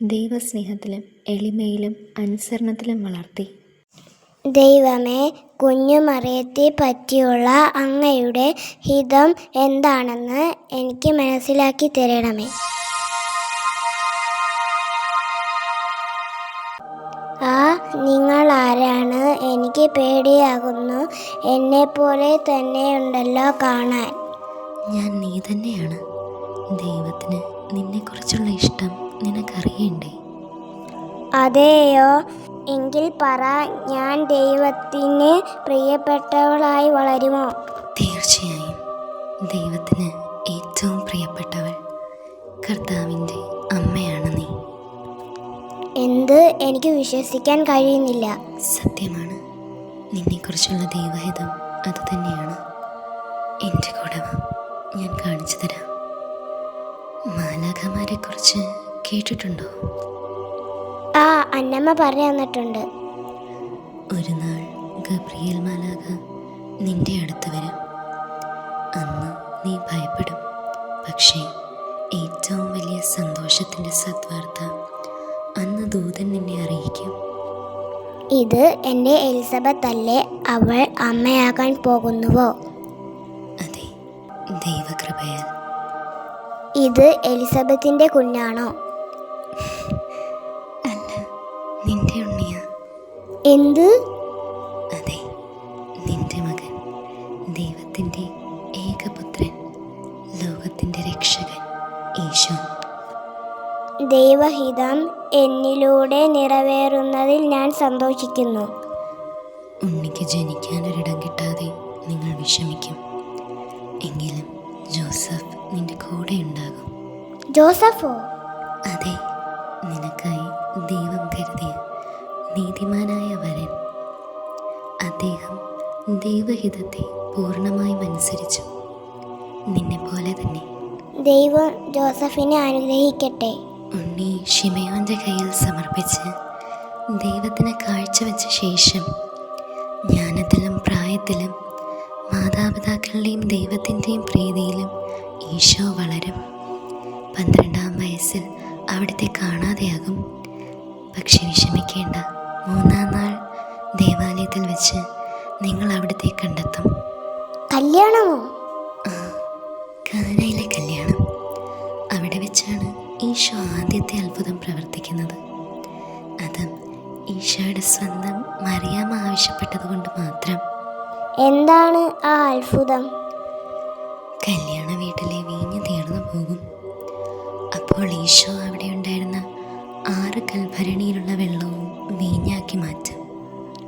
ദൈവസ്നേഹത്തിലും എളിമയിലും അനുസരണത്തിലും വളർത്തി. ദൈവമേ, കുഞ്ഞു മറിയത്തെ പറ്റിയുള്ള അങ്ങയുടെ ഹിതം എന്താണെന്ന് എനിക്ക് മനസ്സിലാക്കി തരണമേ. നിങ്ങൾ ആരാണ്? എനിക്ക് പേടിയാകുന്നു. എന്നെപ്പോലെ തന്നെയുണ്ടല്ലോ കാണാൻ. ഞാൻ നീ തന്നെയാണ്. ദൈവത്തിന് നിന്നെക്കുറിച്ചുള്ള ഇഷ്ടം നിനക്കറിയണ്ടേ? അതെയോ? എങ്കിൽ പറ, ഞാൻ ദൈവത്തിന് പ്രിയപ്പെട്ടവളായി വളരുമോ? തീർച്ചയായും. ദൈവത്തിന് ഏറ്റവും പ്രിയപ്പെട്ടവൾ കർത്താവിൻ്റെ അമ്മയാണ് നീ. എന്ത്? എനിക്ക് വിശ്വസിക്കാൻ കഴിയുന്നില്ല. സത്യമാണ്. നിന്നെക്കുറിച്ചുള്ള ദൈവഹിതം അതുതന്നെയാണ്. എൻ്റെ കൂടെ വാ, ഞാൻ കാണിച്ചു തരാം. മാലാഖമാരെക്കുറിച്ച് കേട്ടിട്ടുണ്ടോ? അന്നമ്മ പറഞ്ഞു തന്നിട്ടുണ്ട്. ഒരു നാൾ ഗബ്രിയേൽ മാലാഖ നിന്റെ അടുത്ത് വരും. അന്ന് നീ ഭയപ്പെടും. പക്ഷേ ഏറ്റവും വലിയ സന്തോഷത്തിൻ്റെ സദ്വാർത്ത അന്ന് ദൂതൻ നിന്നെ അറിയിക്കും. ഇത് എൻ്റെ എലിസബത്ത് അല്ലേ? അവൾ അമ്മയാകാൻ പോകുന്നുവോ? അതെ, ദൈവകൃപയാൽ. ഇത് എലിസബത്തിൻ്റെ കുഞ്ഞാണോ? അല്ല, നിന്റെ ഉണ്ണിയാ. എന്ത്? അതെ, നിന്റെ മകൻ, ദൈവത്തിൻ്റെ ഏകപുത്രൻ, ലോകത്തിൻ്റെ രക്ഷകൻ ഈശോ. ദൈവഹിതം എന്നിലൂടെ നിറവേറുന്നതിൽ ഞാൻ സന്തോഷിക്കുന്നു. ഉണ്ണിക്ക് ജനിക്കാനൊരിടം കിട്ടാതെ നിങ്ങൾ വിഷമിക്കും. എങ്കിലും ജോസഫ് നിന്റെ കൂടെ ഉണ്ടാകും. ജോസഫോ? അതെ, നിനക്കായി ദൈവം കരുതിയ നീതിമാനായ വരൻ. അദ്ദേഹം ദൈവഹിതത്തെ പൂർണ്ണമായും അനുസരിച്ചു, നിന്നെ പോലെ തന്നെ. ദൈവം ജോസഫിനെ അനുഗ്രഹിക്കട്ടെ. ഉണ്ണി ശിമയോൻ്റെ കയ്യിൽ സമർപ്പിച്ച് ദൈവത്തിന് കാഴ്ചവെച്ച ശേഷം ജ്ഞാനത്തിലും പ്രായത്തിലും മാതാപിതാക്കളുടെയും ദൈവത്തിൻ്റെയും പ്രീതിയിലും ഈശോ വളരും. 12-ാം വയസ്സിൽ അവിടുത്തെ കാണാതെയാകും. പക്ഷെ വിഷമിക്കേണ്ട, 3-ാം നാൾ ദേവാലയത്തിൽ വെച്ച് നിങ്ങൾ അവിടുത്തെ കണ്ടെത്തും. കല്യാണമോ? കാനയിലെ കല്യാണം. അവിടെ വെച്ചാണ് ഈശോ ആദ്യത്തെ അത്ഭുതം പ്രവർത്തിക്കുന്നത്. അതും ഈശോയുടെ സ്വന്തം മറിയാമ്മ ആവശ്യപ്പെട്ടതുകൊണ്ട് മാത്രം. എന്താണ് ആ അത്ഭുതം? കല്യാണ വീട്ടിലെ വീഞ്ഞ് തീർന്നു പോകും. അപ്പോൾ ഈശോ അവിടെ ഉണ്ടായിരുന്ന 6 കൽഭരണിയിലുള്ള വെള്ളവും വീഞ്ഞാക്കി മാറ്റും.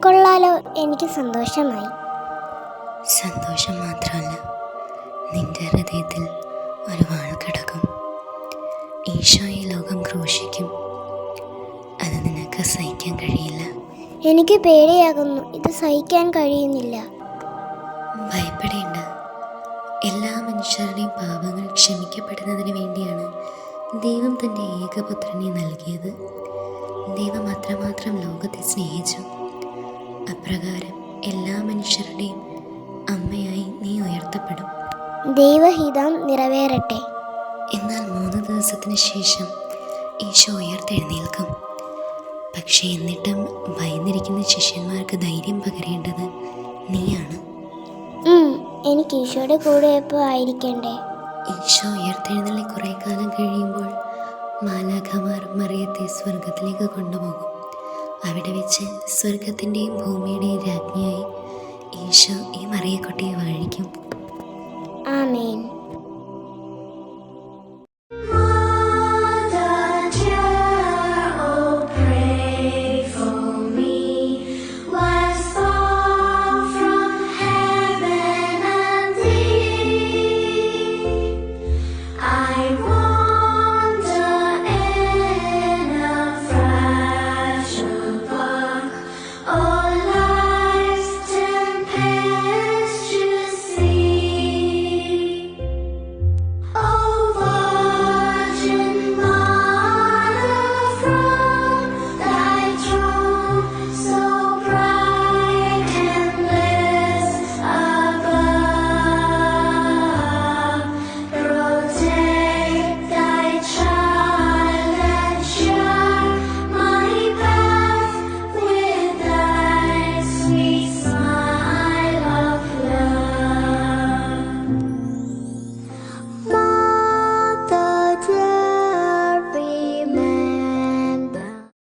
കൊള്ളാലോ, എനിക്ക് സന്തോഷമായി. സന്തോഷം മാത്രമല്ല, നിന്റെ ഹൃദയത്തിൽ ഒരു വാൾ കിടക്കും. ഈശോ ഈ ലോകം ക്രൂശിക്കും. അത് നിനക്ക് സഹിക്കാൻ കഴിയില്ല. എനിക്ക് പേടിയാകുന്നു. ഇത് സഹിക്കാൻ കഴിയുന്നില്ല. ഭയപ്പെടേണ്ട. എല്ലാ മനുഷ്യരുടെയും പാപങ്ങൾ ക്ഷമിക്കപ്പെടുന്നതിന് വേണ്ടിയാണ് ദൈവം തൻ്റെ ഏകപുത്രനെ നൽകിയത്. ദൈവം അത്രമാത്രം ലോകത്തെ സ്നേഹിച്ചു. അപ്രകാരം എല്ലാ മനുഷ്യരുടെയും അമ്മയായി നീ ഉയർത്തപ്പെടും. ദൈവഹിതം നിറവേറട്ടെ. എന്നാൽ 3 ദിവസത്തിന് ശേഷം ഈശോ ഉയർത്തെഴുന്നേൽക്കും. പക്ഷേ എന്നിട്ടും ഭയന്നിരിക്കുന്ന ശിഷ്യന്മാർക്ക് ധൈര്യം പകരേണ്ടത് നീയാണ്. എനിക്ക് ഈശോയുടെ കൂടെ എപ്പോൾ ആയിരിക്കണ്ടേ? ഈശോ ഉയർത്തെഴുന്നള്ളി കുറേ കാലം കഴിയുമ്പോൾ മാലാഖമാർ മറിയത്തെ സ്വർഗത്തിലേക്ക് കൊണ്ടുപോകും. അവിടെ വെച്ച് സ്വർഗത്തിൻ്റെയും ഭൂമിയുടെയും രാജ്ഞിയായി ഈശോ ഈ മറിയക്കുട്ടിയെ വാഴിക്കും. ആമേൻ.